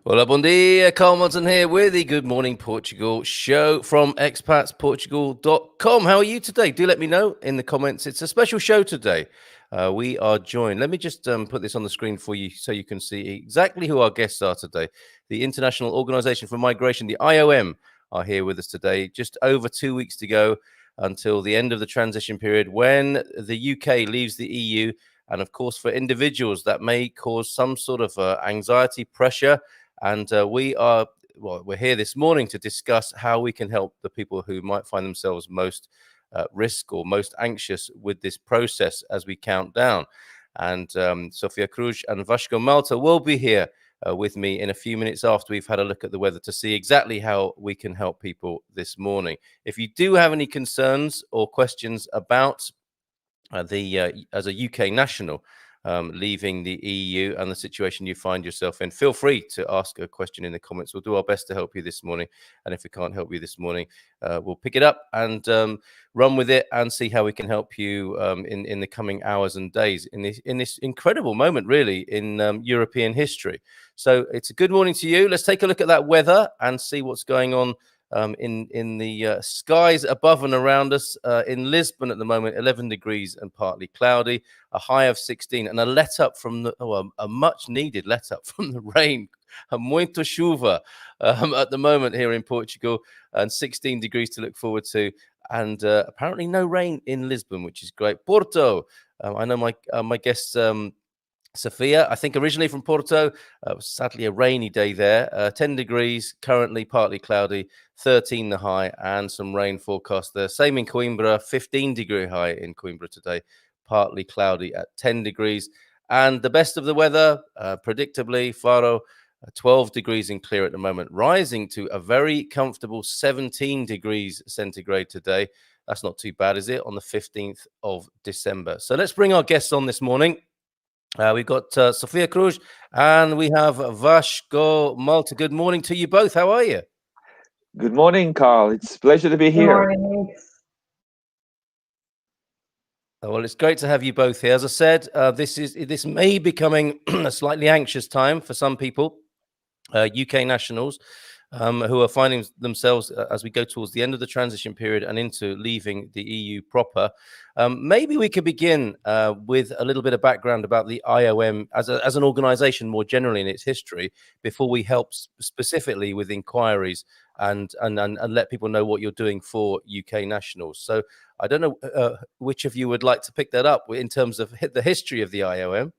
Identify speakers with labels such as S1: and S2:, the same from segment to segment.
S1: Hola, bon dia. Carl Monson here with the Good Morning Portugal show from expatsportugal.com. How are you today? Do let me know in the comments. It's a special show today. We are joined. Let me just put this on the screen for you so you can see exactly who our guests are today. The International Organization for Migration, the IOM, are here with us today. Just over 2 weeks to go until the end of the transition period when the UK leaves the EU. And of course, for individuals, that may cause some sort of anxiety, pressure. And we're here this morning to discuss how we can help the people who might find themselves most at risk or most anxious with this process as we count down. And Sofia Cruz and Vasco Malta will be here with me in a few minutes after we've had a look at the weather to see exactly how we can help people this morning. If you do have any concerns or questions about as a UK national leaving the EU and the situation you find yourself in, feel free to ask a question in the comments. We'll do our best to help you this morning. And if we can't help you this morning, we'll pick it up and run with it and see how we can help you in the coming hours and days in this incredible moment, really, in European history. So it's a good morning to you. Let's take a look at that weather and see what's going on in the skies above and around us. In Lisbon at the moment, 11 degrees and partly cloudy, a high of 16, and a let up from a much needed let up from the rain. Muito chuva at the moment here in Portugal, and 16 degrees to look forward to. And apparently no rain in Lisbon, which is great. Porto, I know my guests. Sofia, I think originally from Porto, sadly a rainy day there. 10 degrees, currently partly cloudy, 13 the high, and some rain forecast there. Same in Coimbra, 15-degree high in Coimbra today, partly cloudy at 10 degrees. And the best of the weather, predictably, Faro, 12 degrees and clear at the moment, rising to a very comfortable 17 degrees centigrade today. That's not too bad, is it? On the 15th of December. So let's bring our guests on this morning. We've got Sofia Cruz and we have Vasco Malta. Good morning to you both. How are you?
S2: Good morning, Carl. It's a pleasure to be here.
S3: Good morning.
S1: Well, it's great to have you both here. As I said, this may be becoming a slightly anxious time for some people, UK nationals, who are finding themselves as we go towards the end of the transition period and into leaving the EU proper. Maybe we could begin with a little bit of background about the IOM as an organization more generally in its history before we help specifically with inquiries and let people know what you're doing for UK nationals. So I don't know which of you would like to pick that up in terms of the history of the IOM.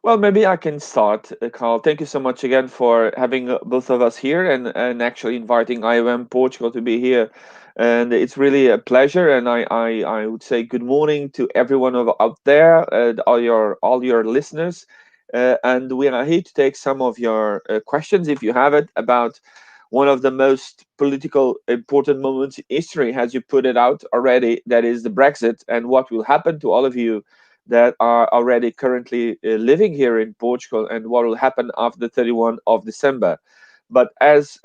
S2: Well, maybe I can start, Carl. Thank you so much again for having both of us here and actually inviting IOM Portugal to be here. And it's really a pleasure. And I would say good morning to everyone out there, all your listeners. And we are here to take some of your questions, if you have it, about one of the most political important moments in history, as you put it out already, that is the Brexit, and what will happen to all of you that are already currently living here in Portugal, and what will happen after the 31st of December. But as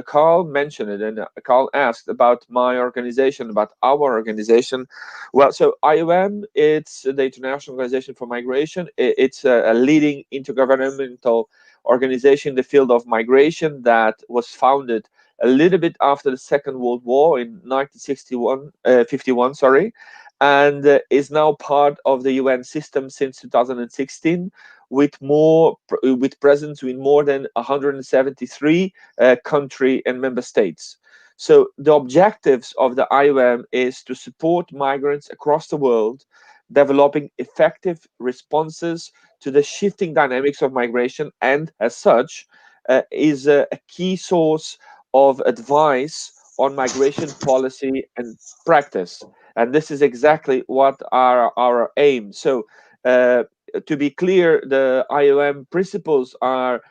S2: Carl mentioned it, and Carl asked about my organization, about our organization. Well, so IOM, it's the International Organization for Migration. It's a leading intergovernmental organization in the field of migration that was founded a little bit after the Second World War in 1951, sorry, and is now part of the UN system since 2016, with presence in more than 173 country and member states. So the objectives of the IOM is to support migrants across the world, developing effective responses to the shifting dynamics of migration, and as such, is a key source of advice on migration policy and practice. And this is exactly what our aim. So to be clear, the IOM principles are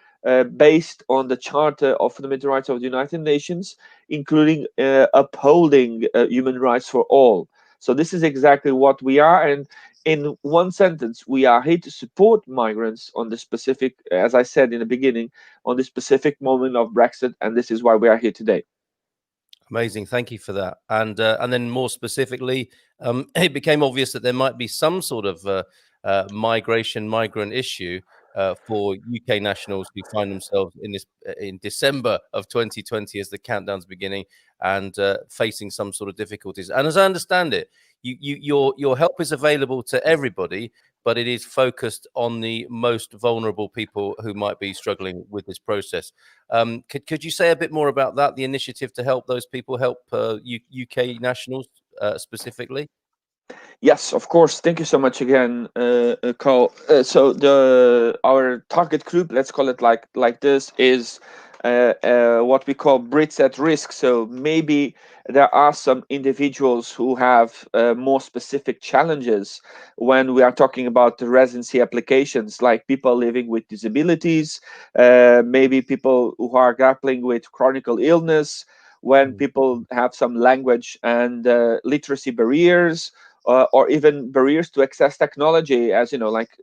S2: based on the Charter of Fundamental Rights of the United Nations, including upholding human rights for all. So this is exactly what we are. And in one sentence, we are here to support migrants on the specific, as I said in the beginning, on the specific moment of Brexit. And this is why we are here today.
S1: Amazing. Thank you for that. And then more specifically, it became obvious that there might be some sort of migrant issue for UK nationals who find themselves in December of 2020 as the countdown's beginning and facing some sort of difficulties. And as I understand it, your help is available to everybody, but it is focused on the most vulnerable people who might be struggling with this process. Could you say a bit more about that, the initiative to help those people, help UK nationals specifically?
S2: Yes, of course. Thank you so much again, Carl. So the our target group, let's call it like this, is what we call Brits at risk. So maybe there are some individuals who have more specific challenges when we are talking about the residency applications, like people living with disabilities, maybe people who are grappling with chronic illness, when people have some language and literacy barriers, or even barriers to access technology, as you know, like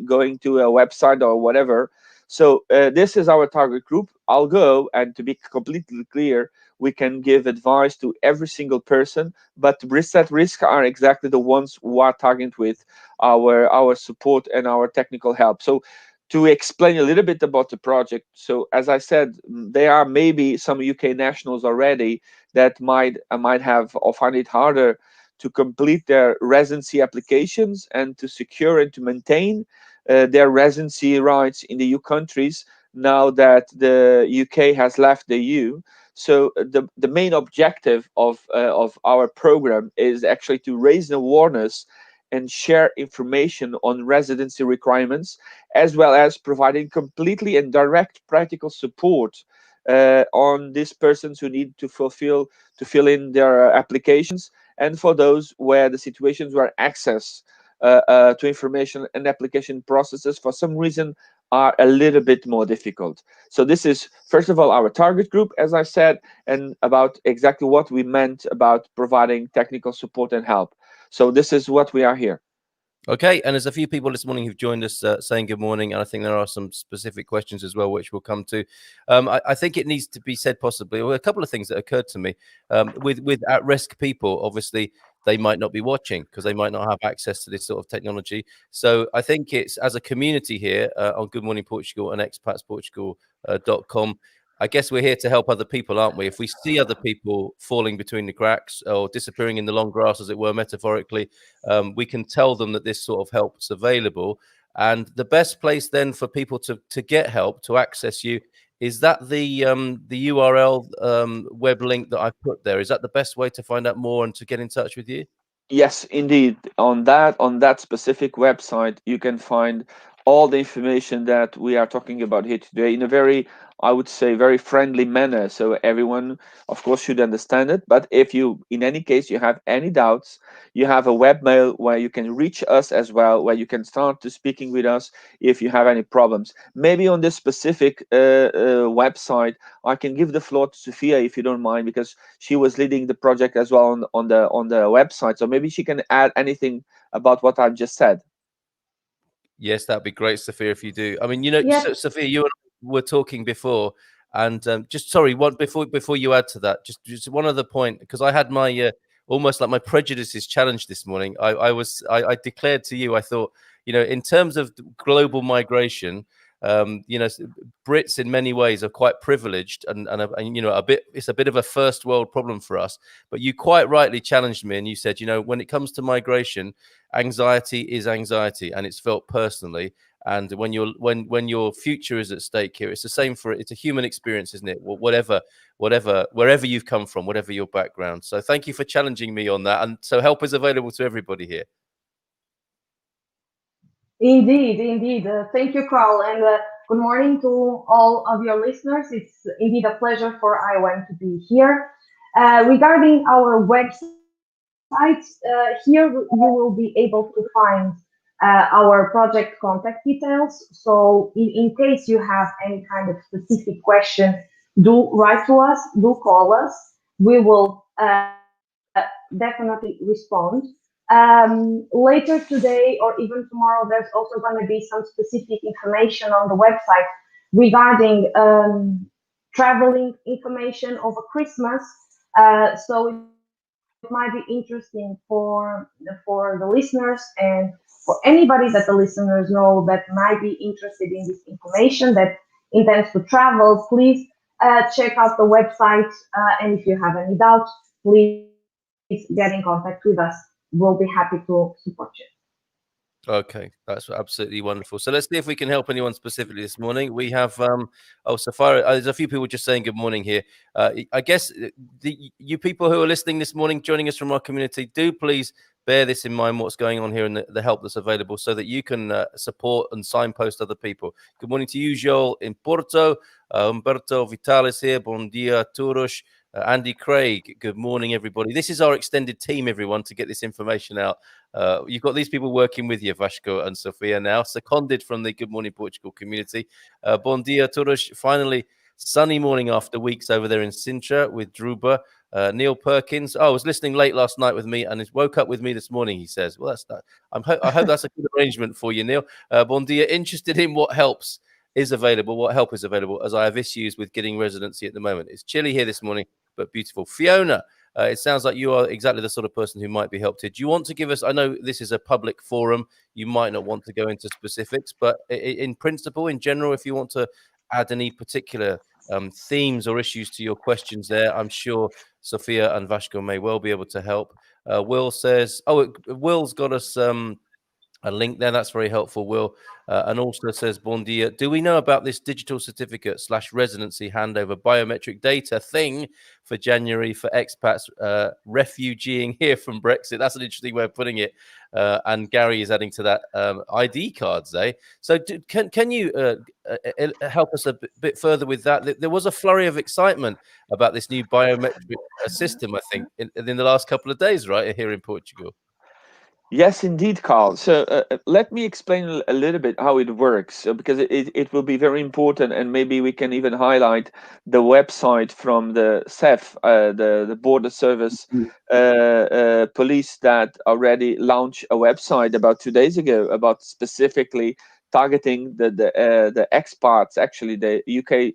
S2: going to a website or whatever. So this is our target group. I'll go, and to be completely clear, we can give advice to every single person, but risks at risk are exactly the ones who are targeted with our support and our technical help. So to explain a little bit about the project, so as I said, there are maybe some UK nationals already that might have or find it harder to complete their residency applications and to secure and to maintain their residency rights in the EU countries now that the UK has left the EU. So the main objective of our program is actually to raise awareness and share information on residency requirements, as well as providing completely and direct practical support on these persons who need to fill in their applications, and for those where the situations where access to information and application processes for some reason are a little bit more difficult. So this is, first of all, our target group, as I said, and about exactly what we meant about providing technical support and help. So this is what we are here.
S1: Okay, and there's a few people this morning who've joined us saying good morning, and I think there are some specific questions as well, which we'll come to. I think it needs to be said possibly, well, a couple of things that occurred to me. With at-risk people, obviously, they might not be watching because they might not have access to this sort of technology. So I think it's, as a community here on Good Morning Portugal and expatsportugal.com, I guess we're here to help other people, aren't we? If we see other people falling between the cracks or disappearing in the long grass, as it were, metaphorically, we can tell them that this sort of help is available. And the best place then for people to get help, to access you, is that the URL web link that I've put there? Is that the best way to find out more and to get in touch with you?
S2: Yes, indeed. On that specific website, you can find all the information that we are talking about here today in a very, I would say, very friendly manner. So everyone, of course, should understand it. But if you, in any case, you have any doubts, you have a webmail where you can reach us as well, where you can start to speaking with us if you have any problems. Maybe on this specific website, I can give the floor to Sophia if you don't mind, because she was leading the project as well on the website. So maybe she can add anything about what I've just said.
S1: Yes, that'd be great, Sophia, if you do. I mean, you know,
S3: Yes.
S1: Sophia, you and I were talking before, and just sorry, one before you add to that, just one other point, because I had my almost like my prejudices challenged this morning. I declared to you, I thought, you know, in terms of global migration, you know, Brits in many ways are quite privileged, and you know, it's a bit of a first world problem for us. But you quite rightly challenged me, and you said, you know, when it comes to migration, anxiety is anxiety, and it's felt personally. And when your future is at stake here, it's the same it's a human experience, isn't it? Wherever you've come from, whatever your background. So thank you for challenging me on that. And so help is available to everybody here.
S3: Indeed, indeed. Thank you, Carl, and good morning to all of your listeners. It's indeed a pleasure for IOM to be here. Regarding our website, here you will be able to find our project contact details. So, in case you have any kind of specific question, do write to us, do call us. We will definitely respond. Later today or even tomorrow, there's also going to be some specific information on the website regarding traveling information over Christmas. So it might be interesting for the listeners and for anybody that the listeners know that might be interested in this information, that intends to travel, please check out the website. And if you have any doubts, please get in contact with us. We'll be happy to support you.
S1: Okay, that's absolutely wonderful. So let's see if we can help anyone specifically this morning. We have Safari. There's a few people just saying good morning here. I guess you people who are listening this morning, joining us from our community, do please bear this in mind, what's going on here and the help that's available, so that you can support and signpost other people. Good morning to you, Joel in Porto. Umberto Vitalis here. Bon dia, Turush. Andy Craig, good morning, everybody. This is our extended team, everyone, to get this information out. You've got these people working with you, Vasco and Sofia, now, seconded from the Good Morning Portugal community. Bon dia, Turush. Finally, sunny morning after weeks over there in Sintra with Druba. Neil Perkins. Oh, I was listening late last night with me and he woke up with me this morning, he says. Well, that's not. I hope that's a good arrangement for you, Neil. Bon dia. Interested in what help is available, as I have issues with getting residency at the moment. It's chilly here this morning, but beautiful. Fiona, it sounds like you are exactly the sort of person who might be helped here. Do you want to give us, I know this is a public forum, you might not want to go into specifics, but in principle, in general, if you want to add any particular themes or issues to your questions there, I'm sure Sophia and Vasco may well be able to help. Will says, Will's got us a link there. That's very helpful, Will. And also says, bon dia. Do we know about this digital certificate / residency handover biometric data thing for January for expats refugeeing here from Brexit? That's an interesting way of putting it. And Gary is adding to that ID cards, eh? So can you help us a bit further with that? There was a flurry of excitement about this new biometric system, I think, in the last couple of days, right, here in Portugal.
S2: Yes, indeed, Carl. So let me explain a little bit how it works, because it will be very important, and maybe we can even highlight the website from the CEF, the Border Service Police, that already launched a website about 2 days ago about specifically targeting the expats, actually the UK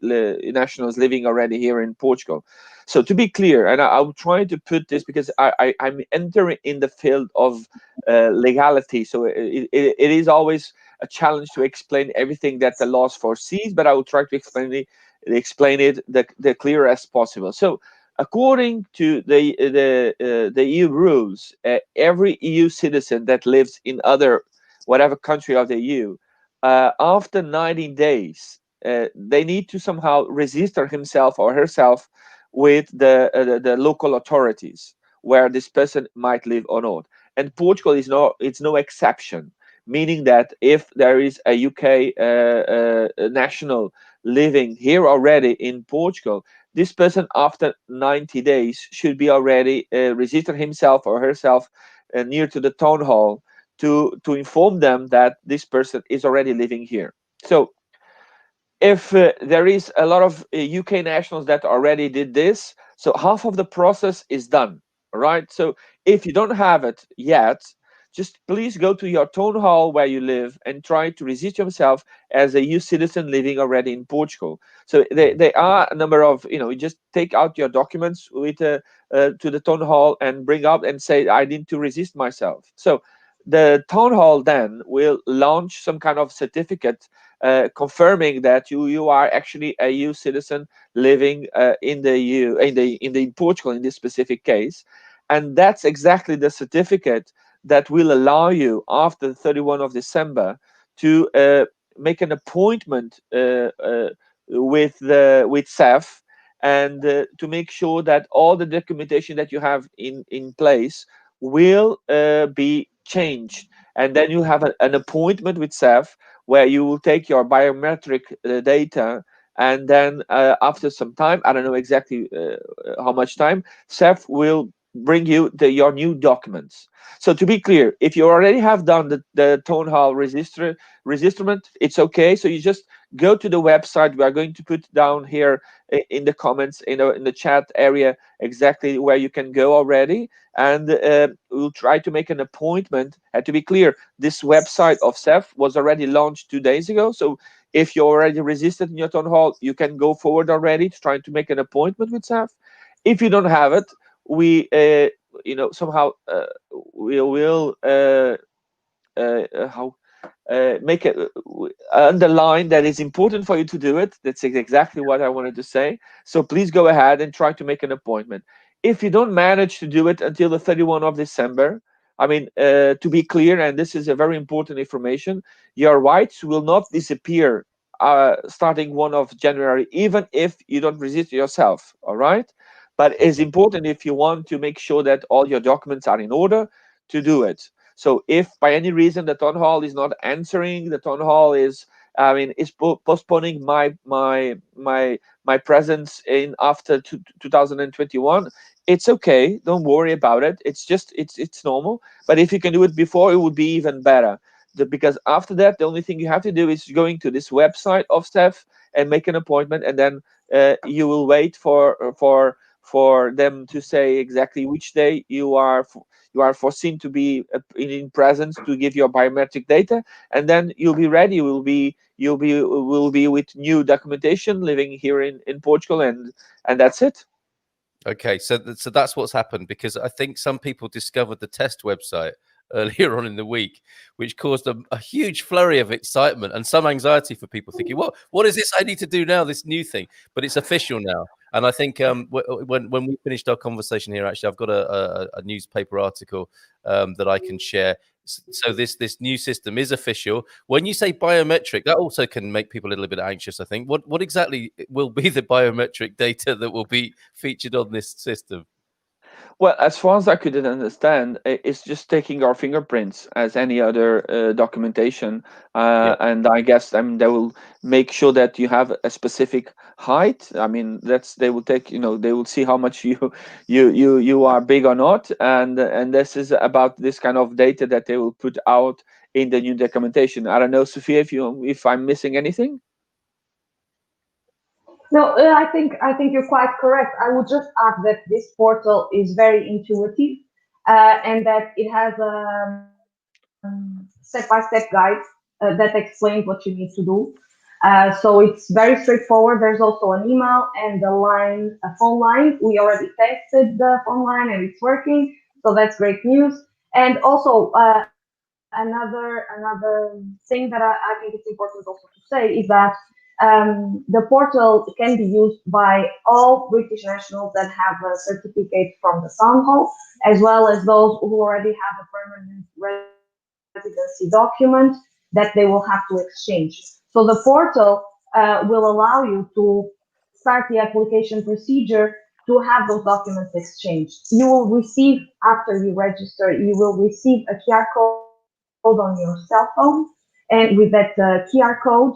S2: nationals living already here in Portugal. So to be clear, and I'll try to put this because I'm entering in the field of legality, so it is always a challenge to explain everything that the laws foresees, but I will try to explain it the clearer as possible. So according to the EU rules, every EU citizen that lives in whatever country of the EU, after 90 days, they need to somehow register himself or herself with the local authorities where this person might live or not. And Portugal it's no exception, meaning that if there is a UK national living here already in Portugal, this person after 90 days should be already register himself or herself near to the town hall to inform them that this person is already living here. So if there is a lot of UK nationals that already did this, so half of the process is done, right? So if you don't have it yet, just please go to your town hall where you live and try to register yourself as a EU citizen living already in Portugal. So there are a number of, you just take out your documents with to the town hall and bring up and say, I need to register myself. So the town hall then will launch some kind of certificate confirming that you are actually a EU citizen living in the EU, in Portugal in this specific case, and that's exactly the certificate that will allow you after the 31 of December to make an appointment with CEF and to make sure that all the documentation that you have in place will be changed, and then you have an appointment with CEF where you will take your biometric data, and then after some time, I don't know exactly how much time, CEF will bring you your new documents. So to be clear, if you already have done the town hall registrement, it's okay. So you just go to the website. We are going to put down here in the comments, in the chat area, exactly where you can go already, and we'll try to make an appointment. And to be clear, this website of CEF was already launched 2 days ago, so if you already registered in your town hall, you can go forward already to try to make an appointment with CEF. If you don't have it, we somehow we will make it underline that it's important for you to do it. That's exactly what I wanted to say. So please go ahead and try to make an appointment. If you don't manage to do it until the 31st of December, I mean, to be clear, and this is a very important information, your rights will not disappear starting 1 of January, even if you don't register yourself. All right. But it's important, if you want to make sure that all your documents are in order, to do it. So if by any reason the town hall is not answering, the town hall is, I mean, is postponing my presence in after 2021, it's okay. Don't worry about it. It's just it's normal. But if you can do it before, it would be even better. Because after that, the only thing you have to do is going to this website of STEF and make an appointment, and then you will wait for them to say exactly which day you are foreseen to be in presence to give your biometric data, and then you'll be ready. Will be with new documentation, living here in Portugal, and that's it.
S1: Okay, so that's what's happened, because I think some people discovered the test website earlier on in the week, which caused a huge flurry of excitement and some anxiety for people, thinking, what is this I need to do now, this new thing? But it's official now. And I think when we finished our conversation here, actually, I've got a newspaper article that I can share. So this new system is official. When you say biometric, that also can make people a little bit anxious, I think. What exactly will be the biometric data that will be featured on this system?
S2: Well, as far as I could understand, it's just taking our fingerprints as any other documentation, and I guess they will make sure that you have a specific height. I mean, they will take, they will see how much you are big or not, and this is about this kind of data that they will put out in the new documentation. I don't know, Sophia, if I'm missing anything.
S3: No, I think you're quite correct. I would just add that this portal is very intuitive, and that it has a step-by-step guide that explains what you need to do. So it's very straightforward. There's also an email and a phone line. We already tested the phone line and it's working, so that's great news. And also another thing that I think it's important also to say is that the portal can be used by all British nationals that have a certificate from the town hall, as well as those who already have a permanent residency document that they will have to exchange. So the portal will allow you to start the application procedure to have those documents exchanged. You will receive, after you register, you will receive a QR code on your cell phone, and with that QR code,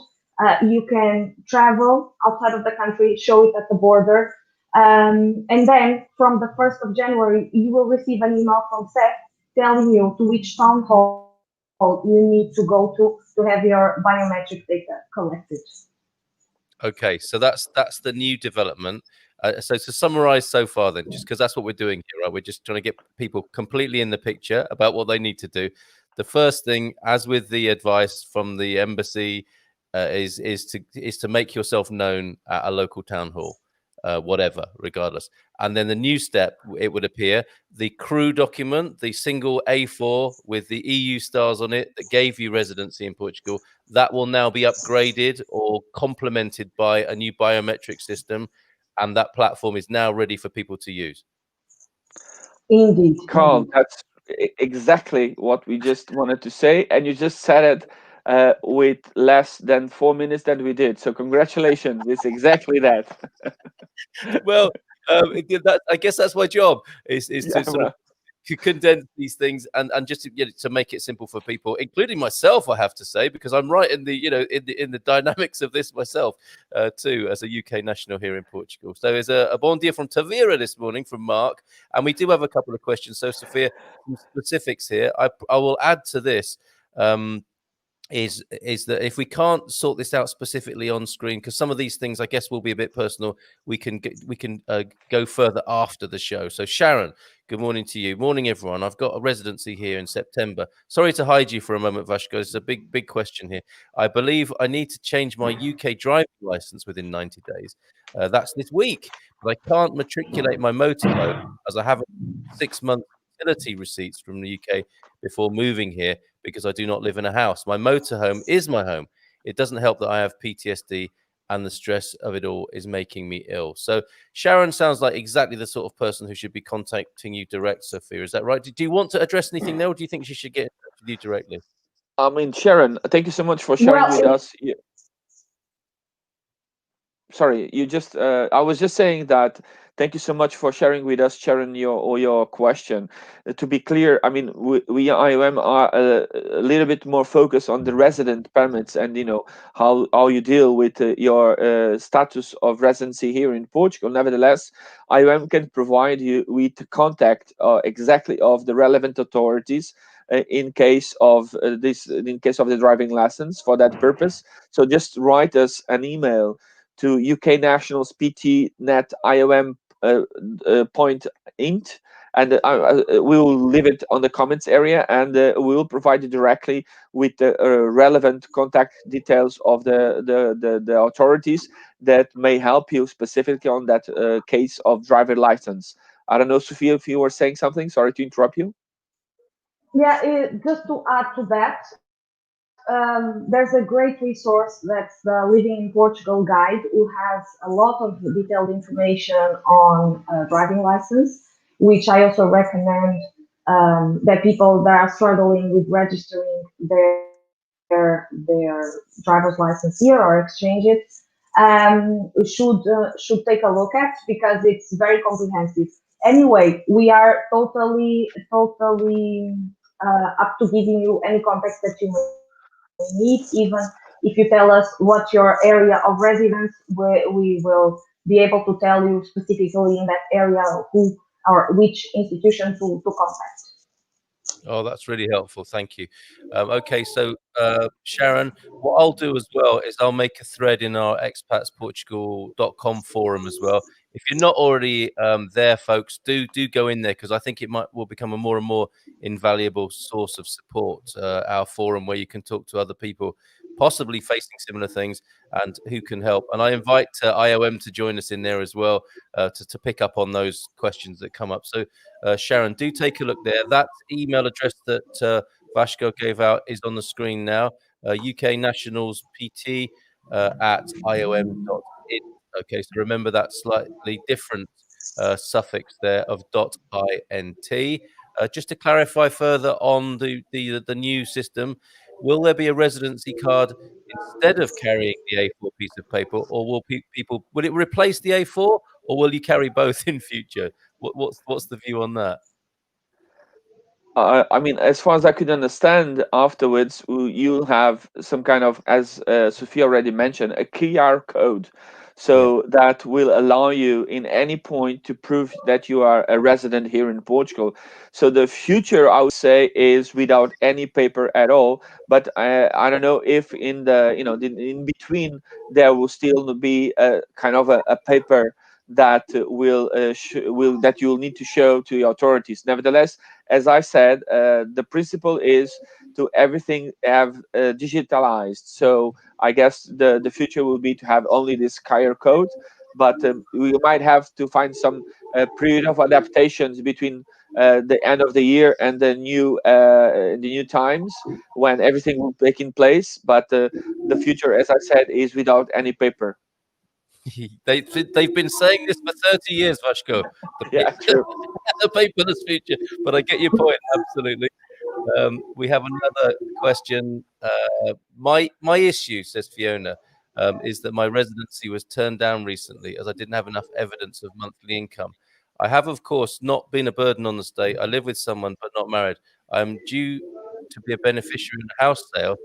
S3: you can travel outside of the country, show it at the border, and then from the 1st of January, you will receive an email from SEF telling you to which town hall you need to go to have your biometric data collected.
S1: Okay, so that's the new development. So to summarize so far, then, just because that's what we're doing here, right? We're just trying to get people completely in the picture about what they need to do. The first thing, as with the advice from the embassy, is to make yourself known at a local town hall, whatever, regardless. And then the new step, it would appear, the crew document, the single A4 with the EU stars on it that gave you residency in Portugal, that will now be upgraded or complemented by a new biometric system, and that platform is now ready for people to use.
S3: Indeed.
S2: Carl, that's exactly what we just wanted to say, and you just said it with less than 4 minutes than we did. So congratulations! It's exactly that.
S1: Well, I guess that's my job is to sort of condense these things and just to make it simple for people, including myself, I have to say, because I'm right in the in the dynamics of this myself too, as a UK national here in Portugal. So there's a bon dia from Tavira this morning from Mark, and we do have a couple of questions. So Sophia, some specifics here. I will add to this. Is that if we can't sort this out specifically on screen, because some of these things I guess will be a bit personal, we can go further after the show. So Sharon, good morning to you. Morning everyone. I've got a residency here in September. Sorry to hide you for a moment, Vashko. It's a big question here. I believe I need to change my UK driving license within 90 days. That's this week, but I can't matriculate my motorhome as I have 6 months utility receipts from the UK before moving here, because I do not live in a house. My motorhome is my home. It doesn't help that I have PTSD, and the stress of it all is making me ill. So Sharon sounds like exactly the sort of person who should be contacting you direct, Sophia. Is that right? Do you want to address anything there, or do you think she should get in touch with you directly?
S2: I mean, Sharon, thank you so much for sharing with us. Sorry, you just I was just saying that thank you so much for sharing with us, Sharon, your question. To be clear, I mean, we IOM are a little bit more focused on the resident permits, and how you deal with your status of residency here in Portugal. Nevertheless, IOM can provide you with contact exactly of the relevant authorities in case of in case of the driving license for that purpose. So just write us an email to UK Nationals PT Net IOM point int, and we will leave it on the comments area, and we will provide you directly with the relevant contact details of the authorities that may help you specifically on that case of driver license. I don't know, Sophia, if you were saying something. Sorry to interrupt you.
S3: Yeah, just to add to that, there's a great resource that's the Living in Portugal guide, who has a lot of detailed information on driving license, which I also recommend that people that are struggling with registering their driver's license here or exchange it should take a look at, because it's very comprehensive. Anyway, we are totally up to giving you any context that you need. Even if you tell us what your area of residence, we will be able to tell you specifically in that area who or which institution to contact.
S1: Oh, that's really helpful. Thank you. Okay, so Sharon, what I'll do as well is I'll make a thread in our expatsportugal.com forum as well. If you're not already there, folks, do go in there, because I think it will become a more and more invaluable source of support. Our forum, where you can talk to other people possibly facing similar things and who can help. And I invite IOM to join us in there as well, to pick up on those questions that come up. So Sharon, do take a look there. That email address that Vasco gave out is on the screen now. UK Nationals PT at IOM.in. Okay, so remember that slightly different suffix there of .int. Just to clarify further on the new system, will there be a residency card instead of carrying the A4 piece of paper, or will will it replace the A4, or will you carry both in future? What's the view on that?
S2: I mean, as far as I could understand, afterwards you'll have some kind of, as Sophia already mentioned, a QR code, so that will allow you in any point to prove that you are a resident here in Portugal. So the future, I would say, is without any paper at all. But I don't know if in the in between there will still be a kind of a paper that will that you'll need to show to the authorities. Nevertheless, as I said, the principle is to everything have digitalized. So I guess the future will be to have only this QR code, but we might have to find some period of adaptations between the end of the year and the new times when everything will take in place. But the future, as I said, is without any paper.
S1: They've been saying this for 30 years, Vasco.
S2: Yeah, true.
S1: The paperless future, but I get your point absolutely. We have another question. My issue, says Fiona, is that my residency was turned down recently as I didn't have enough evidence of monthly income. I have, of course, not been a burden on the state. I live with someone but not married. I'm due to be a beneficiary in a house sale,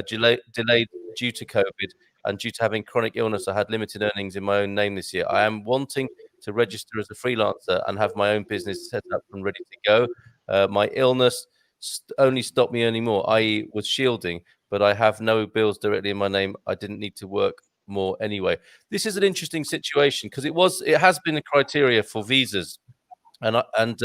S1: delayed due to COVID, and due to having chronic illness, I had limited earnings in my own name this year. I am wanting to register as a freelancer and have my own business set up and ready to go. My illness only stopped me earning more, i.e. was shielding, but I have no bills directly in my name. I didn't need to work more anyway. This is an interesting situation because it has been a criteria for visas, and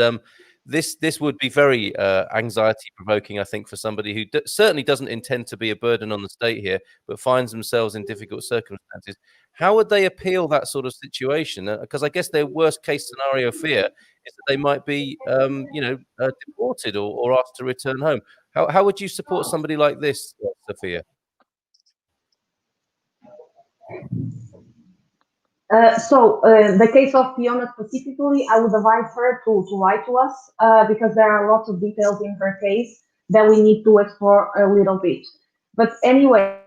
S1: this would be very anxiety provoking, I think, for somebody who certainly doesn't intend to be a burden on the state here, but finds themselves in difficult circumstances. How would they appeal that sort of situation? Because I guess their worst case scenario fear is that they might be, deported or asked to return home. How would you support somebody like this, Sophia?
S3: The case of Fiona specifically, I would advise her to write to us because there are lots of details in her case that we need to explore a little bit. But anyway,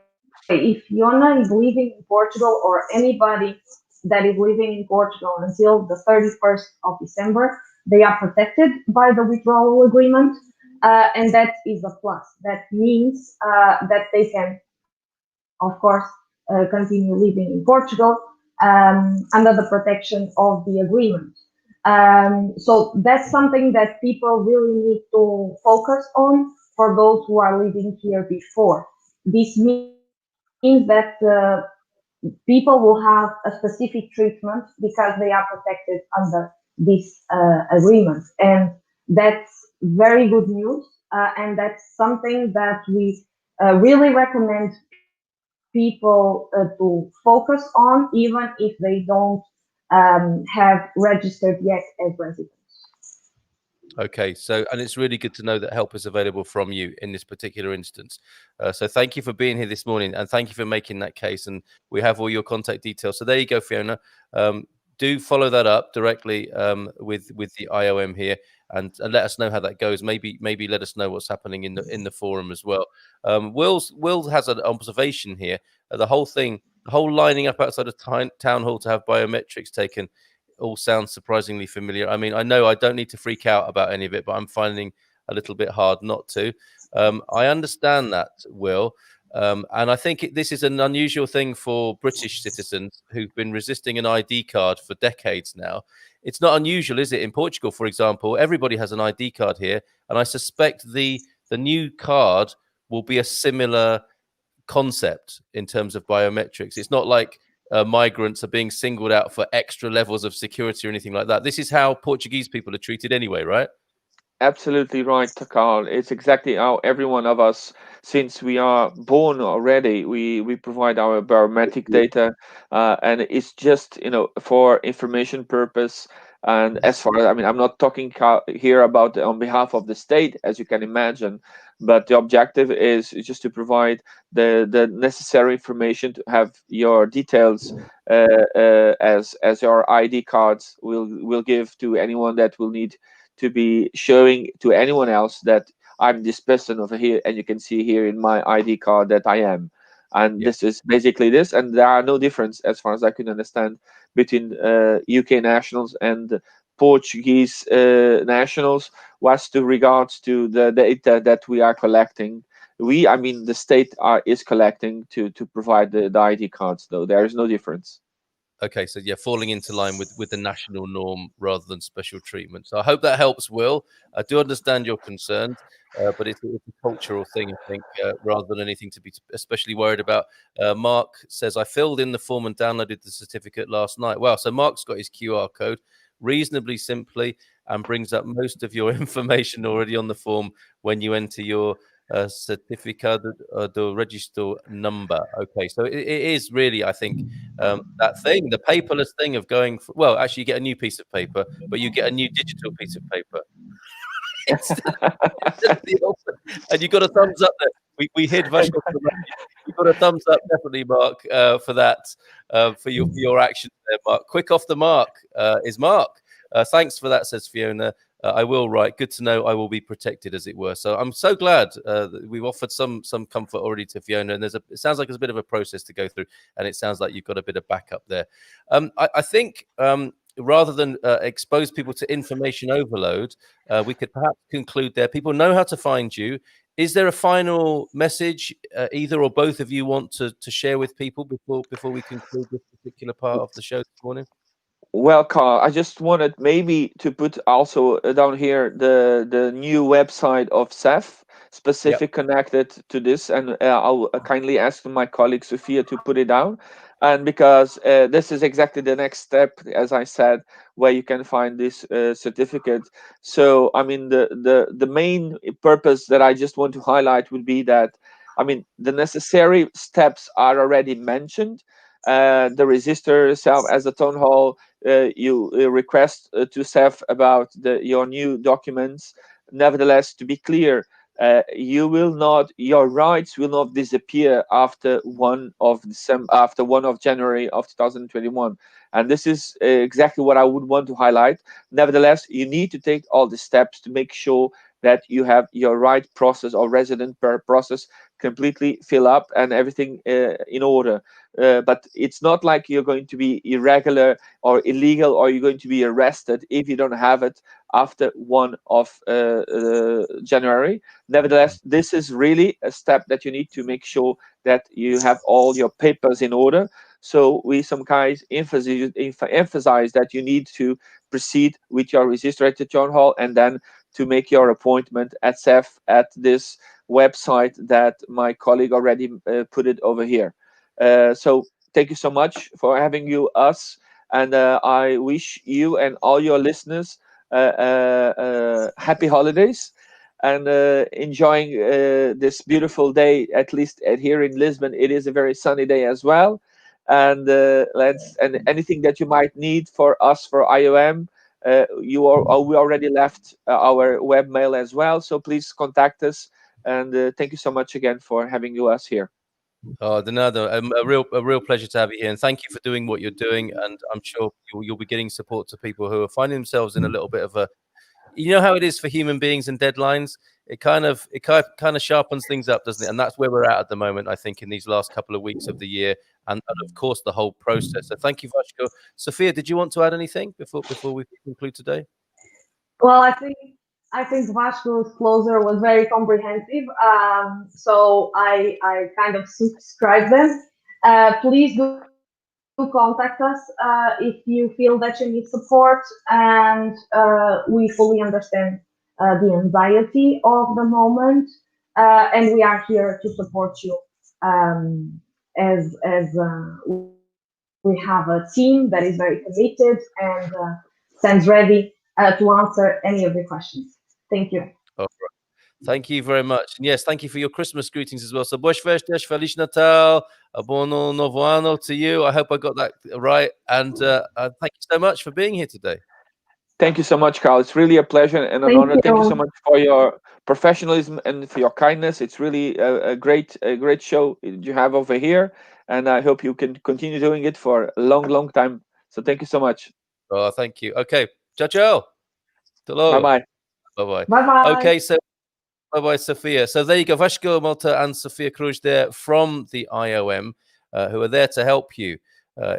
S3: if Fiona is living in Portugal, or anybody that is living in Portugal until the 31st of December, they are protected by the withdrawal agreement, and that is a plus. That means that they can, of course, continue living in Portugal under the protection of the agreement. So that's something that people really need to focus on for those who are living here before. This means that people will have a specific treatment because they are protected under this agreement. And that's very good news. And that's something that we really recommend people to focus on, even if they don't have registered yet as residents.
S1: Okay, so and it's really good to know that help is available from you in this particular instance. So thank you for being here this morning, and thank you for making that case. And we have all your contact details. So there you go, Fiona. Do follow that up directly with the IOM here, and let us know how that goes. Maybe let us know what's happening in the forum as well. Will has an observation here. The whole lining up outside of town hall to have biometrics taken all sounds surprisingly familiar. I mean, I know I don't need to freak out about any of it, but I'm finding a little bit hard not to. I understand that, Will. And I think this is an unusual thing for British citizens who've been resisting an ID card for decades now. It's not unusual, is it? In Portugal, for example, everybody has an ID card here. And I suspect the new card will be a similar concept in terms of biometrics. It's not like migrants are being singled out for extra levels of security or anything like that. This is how Portuguese people are treated anyway, right?
S2: Absolutely right, Carl. It's exactly how every one of us, since we are born already, we provide our biometric data, and it's just for information purpose. And as far as I'm not talking here about on behalf of the state, as you can imagine, but the objective is just to provide the necessary information to have your details as your ID cards will give to anyone that will need to be showing to anyone else that I'm this person over here, and you can see here in my ID card that I am. And this is basically this, and there are no difference, as far as I can understand, between UK nationals and Portuguese nationals was to regards to the data that we are collecting. The state is collecting to provide the ID cards, though. There is no difference.
S1: Okay, so yeah, falling into line with the national norm rather than special treatment. So I hope that helps, Will. I do understand your concerns, but it's a cultural thing, I think, rather than anything to be especially worried about. Mark says, I filled in the form and downloaded the certificate last night. Wow, so Mark's got his QR code reasonably simply and brings up most of your information already on the form when you enter your certificado de registro number. Okay, so it is really, I think, that thing, the paperless thing of going for, well, actually you get a new piece of paper, but you get a new digital piece of paper. And you got a thumbs up there. We hid Vashko. You got a thumbs up, definitely, Mark, for that, for your action there, Mark. Quick off the mark is Mark. Thanks for that, says Fiona. I will write. Good to know I will be protected, as it were. So I'm so glad that we've offered some comfort already to Fiona. And it sounds like there's a bit of a process to go through, and it sounds like you've got a bit of backup there. I think rather than expose people to information overload, we could perhaps conclude there. People know how to find you. Is there a final message either or both of you want to share with people before we conclude this particular part of the show this morning?
S2: Well, Carl, I just wanted maybe to put also down here the new website of CEF, specific connected to this, and I'll kindly ask my colleague Sophia to put it down. And because this is exactly the next step, as I said, where you can find this certificate. So, the main purpose that I just want to highlight would be that, the necessary steps are already mentioned. The register yourself as a town hall. You request to CEF about your new documents. Nevertheless, to be clear, your rights will not disappear after 1 of December, after 1 of January of 2021. And this is exactly what I would want to highlight. Nevertheless, you need to take all the steps to make sure that you have your right process or resident process completely fill up and everything in order. But it's not like you're going to be irregular or illegal, or you're going to be arrested if you don't have it after 1 of January. Nevertheless, this is really a step that you need to make sure that you have all your papers in order. So we some guys emphasize that you need to proceed with your registered town hall, and then to make your appointment at SEF at this website that my colleague already put it over here. So thank you so much for having us, and I wish you and all your listeners happy holidays, and enjoying this beautiful day. At least here in Lisbon, it is a very sunny day as well. And and anything that you might need for us for IOM, we already left our webmail as well. So please contact us. And thank you so much again for having us here.
S1: Oh, Donado, a real pleasure to have you here, and thank you for doing what you're doing. And I'm sure you'll be getting support to people who are finding themselves in a little bit of a, you know how it is for human beings and deadlines. It kind of sharpens things up, doesn't it? And that's where we're at the moment, I think, in these last couple of weeks of the year, and of course the whole process. So thank you, Vashko. Sophia, did you want to add anything before we conclude today?
S3: Well, I think Vasco's closer was very comprehensive. So I kind of subscribe them. Please do contact us if you feel that you need support, and we fully understand the anxiety of the moment, and we are here to support you. As we have a team that is very committed and stands ready to answer any of your questions. Thank you.
S1: All right. Thank you very much. And yes, thank you for your Christmas greetings as well. So Boas Festas, Feliz Natal, Abono Novo Ano to you. I hope I got that right. And thank you so much for being here today.
S2: Thank you so much, Carl. It's really a pleasure and an honor. Thank you so much for your professionalism and for your kindness. It's really a great show you have over here, and I hope you can continue doing it for a long time. So thank you so much.
S1: Oh, thank you. Okay. Ciao, ciao. Hello.
S2: Bye-bye.
S1: Bye-bye.
S3: Bye-bye.
S1: Okay, so bye-bye, Sophia. So there you go. Vashko Malta and Sophia Cruz there from the IOM, who are there to help you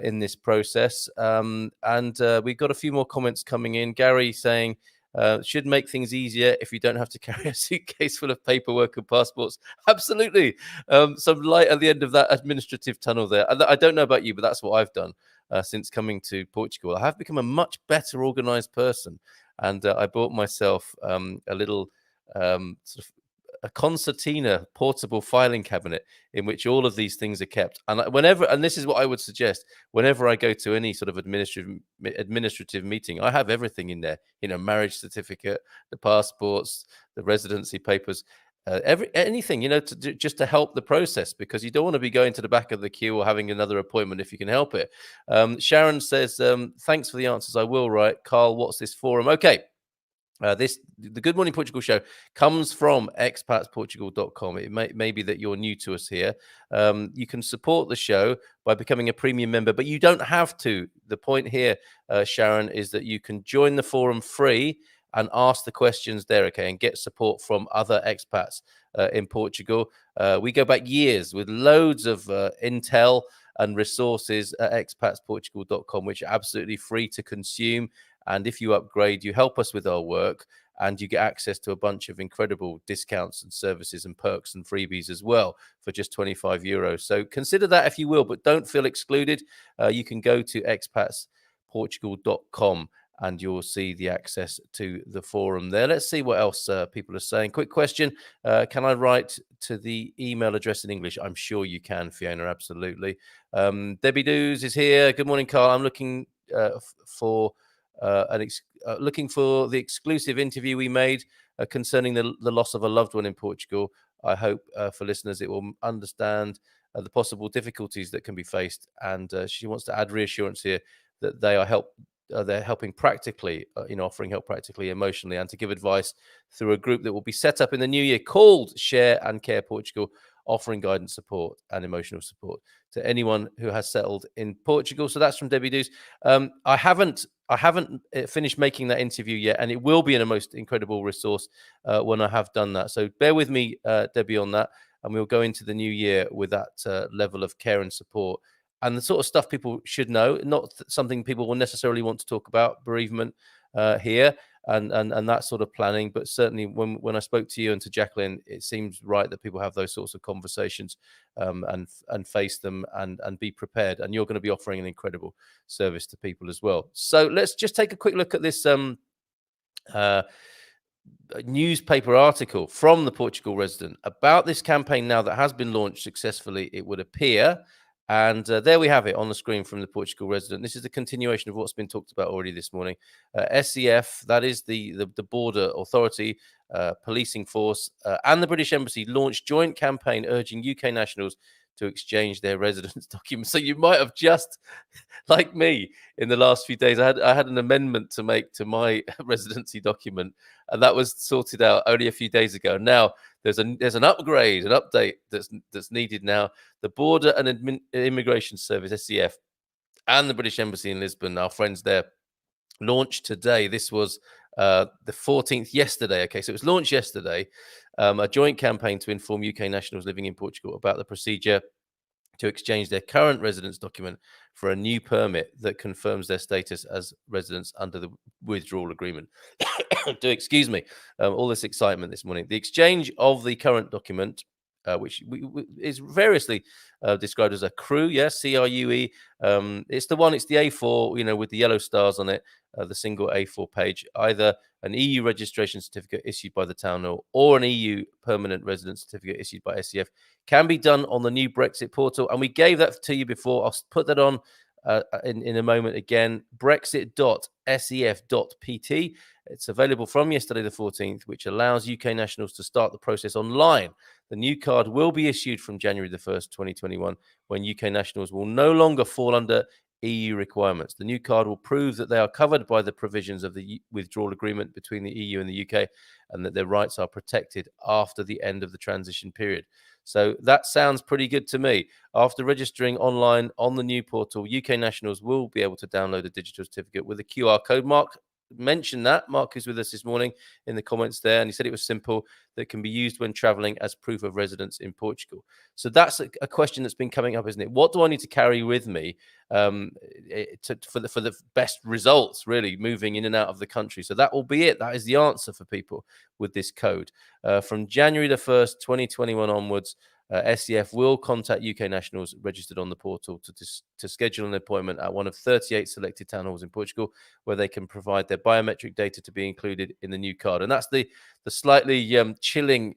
S1: in this process. And we've got a few more comments coming in. Gary saying, should make things easier if you don't have to carry a suitcase full of paperwork and passports. Absolutely. Some light at the end of that administrative tunnel there. I don't know about you, but that's what I've done since coming to Portugal. I have become a much better organized person. And I bought myself a little sort of a concertina portable filing cabinet in which all of these things are kept. And and this is what I would suggest, whenever I go to any sort of administrative meeting, I have everything in there, marriage certificate, the passports, the residency papers, anything, just to help the process, because you don't want to be going to the back of the queue or having another appointment if you can help it. Sharon says, thanks for the answers. I will write. Carl, what's this forum? Okay. The Good Morning Portugal show comes from expatsportugal.com. It may be that you're new to us here. You can support the show by becoming a premium member, but you don't have to. The point here, Sharon, is that you can join the forum free and ask the questions there, okay, and get support from other expats in Portugal. We go back years with loads of intel and resources at expatsportugal.com, which are absolutely free to consume. And if you upgrade, you help us with our work, and you get access to a bunch of incredible discounts and services and perks and freebies as well for just €25. So consider that if you will, but don't feel excluded. You can go to expatsportugal.com and you'll see the access to the forum there. Let's see what else people are saying. Quick question. Can I write to the email address in English? I'm sure you can, Fiona, absolutely. Debbie Doos is here. Good morning, Carl. I'm looking for the exclusive interview we made concerning the loss of a loved one in Portugal. I hope for listeners it will understand the possible difficulties that can be faced. And she wants to add reassurance here that they are they're helping practically, offering help practically, emotionally, and to give advice through a group that will be set up in the new year called Share and Care Portugal, offering guidance, support, and emotional support to anyone who has settled in Portugal. So that's from Debbie Dews. I haven't finished making that interview yet, and it will be in a most incredible resource when I have done that. So bear with me, Debbie, on that, and we'll go into the new year with that level of care and support and the sort of stuff people should know, not something people will necessarily want to talk about, bereavement here and that sort of planning. But certainly when I spoke to you and to Jacqueline, it seems right that people have those sorts of conversations and face them and be prepared. And you're going to be offering an incredible service to people as well. So let's just take a quick look at this newspaper article from the Portugal Resident about this campaign now that has been launched successfully, it would appear. And there we have it on the screen from the Portugal Resident. This is the continuation of what's been talked about already this morning. SCF, that is the border authority, policing force, and the British Embassy launched joint campaign urging UK nationals to exchange their residence documents. So you might have just, like me, in the last few days, I had an amendment to make to my residency document, and that was sorted out only a few days ago. Now there's an upgrade, an update that's needed now. The Border and Immigration Service, SCF, and the British Embassy in Lisbon, our friends there, launched today. This was the 14th yesterday. Okay, so it was launched yesterday. A joint campaign to inform UK nationals living in Portugal about the procedure to exchange their current residence document for a new permit that confirms their status as residents under the withdrawal agreement. Do excuse me, all this excitement this morning. The exchange of the current document, which is variously described as a CRUE, yes, CRUE. It's the A4, with the yellow stars on it, the single A4 page, either an EU registration certificate issued by the town hall or an EU permanent residence certificate issued by SCF, can be done on the new Brexit portal. And we gave that to you before. I'll put that on in a moment again, brexit.sef.pt. It's available from yesterday the 14th, which allows UK nationals to start the process online. The new card will be issued from January the 1st, 2021, when UK nationals will no longer fall under EU requirements. The new card will prove that they are covered by the provisions of the withdrawal agreement between the EU and the UK, and that their rights are protected after the end of the transition period. So that sounds pretty good to me. After registering online on the new portal, UK nationals will be able to download a digital certificate with a QR code. Mark mentioned that. Mark is with us this morning in the comments there, and he said it was simple, that can be used when traveling as proof of residence in Portugal. So that's a question that's been coming up, isn't it? What do I need to carry with me for the best results, really, moving in and out of the country? So that will be it. That is the answer for people with this code. From January the 1st, 2021 onwards, SCF will contact UK nationals registered on the portal to schedule an appointment at one of 38 selected town halls in Portugal, where they can provide their biometric data to be included in the new card. And that's the slightly chilling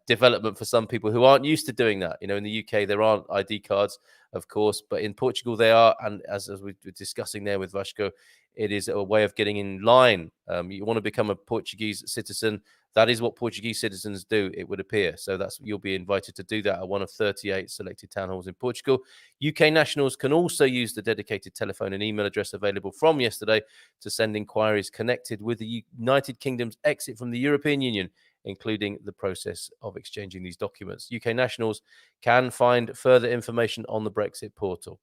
S1: development for some people who aren't used to doing that. In the UK, there aren't ID cards, of course, but in Portugal they are. And as we were discussing there with Vasco, it is a way of getting in line. You want to become a Portuguese citizen. That is what Portuguese citizens do, it would appear. So you'll be invited to do that at one of 38 selected town halls in Portugal. UK nationals can also use the dedicated telephone and email address available from yesterday to send inquiries connected with the United Kingdom's exit from the European Union, including the process of exchanging these documents. UK nationals can find further information on the Brexit portal.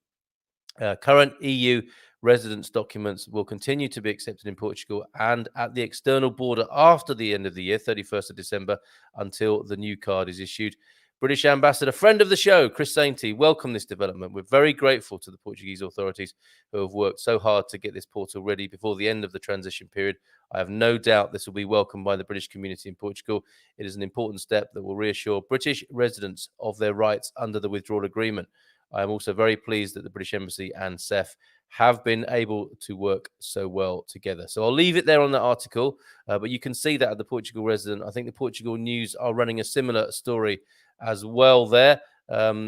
S1: Current EU residence documents will continue to be accepted in Portugal and at the external border after the end of the year, 31st of December, until the new card is issued. British Ambassador, friend of the show, Chris Sainty, welcome this development. We're very grateful to the Portuguese authorities who have worked so hard to get this portal ready before the end of the transition period. I have no doubt this will be welcomed by the British community in Portugal. It is an important step that will reassure British residents of their rights under the withdrawal agreement. I am also very pleased that the British Embassy and CEF have been able to work so well together. So I'll leave it there on that article, but you can see that at the Portugal Resident. I think the Portugal News are running a similar story as well there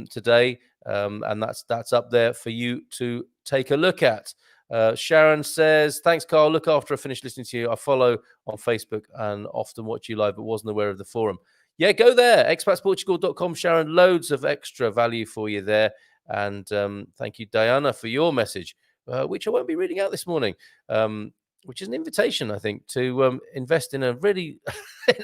S1: today, and that's up there for you to take a look at. Sharon says, thanks, Carl. Look after I finish listening to you. I follow on Facebook and often watch you live, but wasn't aware of the forum. Yeah, go there, expatsportugal.com, Sharon. Loads of extra value for you there. And thank you, Diana, for your message which I won't be reading out this morning. Which is an invitation, I think, to invest in a really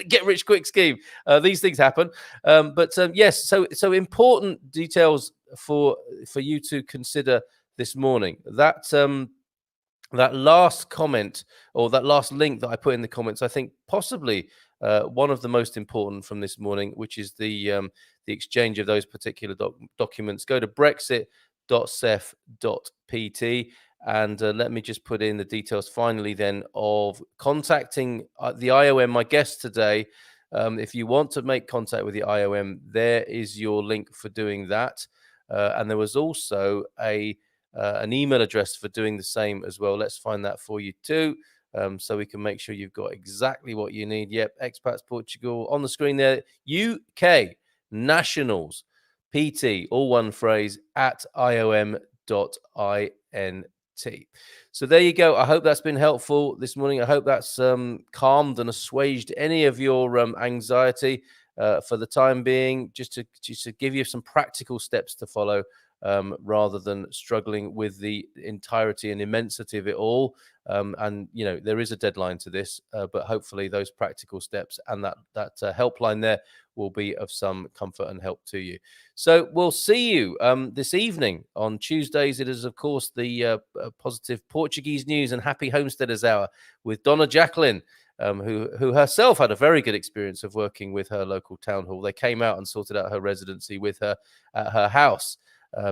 S1: get-rich-quick scheme. These things happen, but yes. So important details for you to consider this morning. That last comment or that last link that I put in the comments, I think possibly one of the most important from this morning, which is the exchange of those particular documents. Go to brexit.cef.pt. And let me just put in the details finally then of contacting the IOM, my guest today. If you want to make contact with the IOM, there is your link for doing that. And there was also an email address for doing the same as well. Let's find that for you too, so we can make sure you've got exactly what you need. Yep, Expats Portugal on the screen there. UK Nationals PT, all one phrase, at iom.int. So there you go. I hope that's been helpful this morning. I hope that's calmed and assuaged any of your anxiety for the time being, just to give you some practical steps to follow, rather than struggling with the entirety and immensity of it all. And there is a deadline to this, but hopefully those practical steps and that helpline there will be of some comfort and help to you. So we'll see you this evening on Tuesdays. It is, of course, the positive Portuguese news and happy homesteaders hour with Donna Jacqueline, who herself had a very good experience of working with her local town hall. They came out and sorted out her residency with her at her house.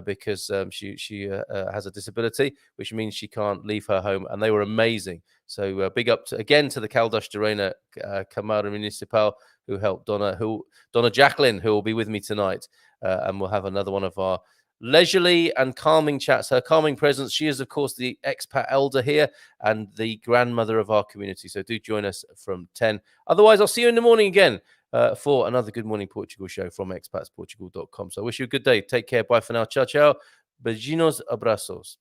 S1: Because she has a disability, which means she can't leave her home, and they were amazing. So big up to the Caldas de Reina Camara Municipal, who helped Donna Jacqueline, who will be with me tonight, and we'll have another one of our leisurely and calming chats. Her calming presence. She is, of course, the expat elder here and the grandmother of our community. So do join us from 10. Otherwise, I'll see you in the morning again for another Good Morning Portugal show from expatsportugal.com. So I wish you a good day. Take care. Bye for now. Ciao, ciao. Beijinhos, abrazos.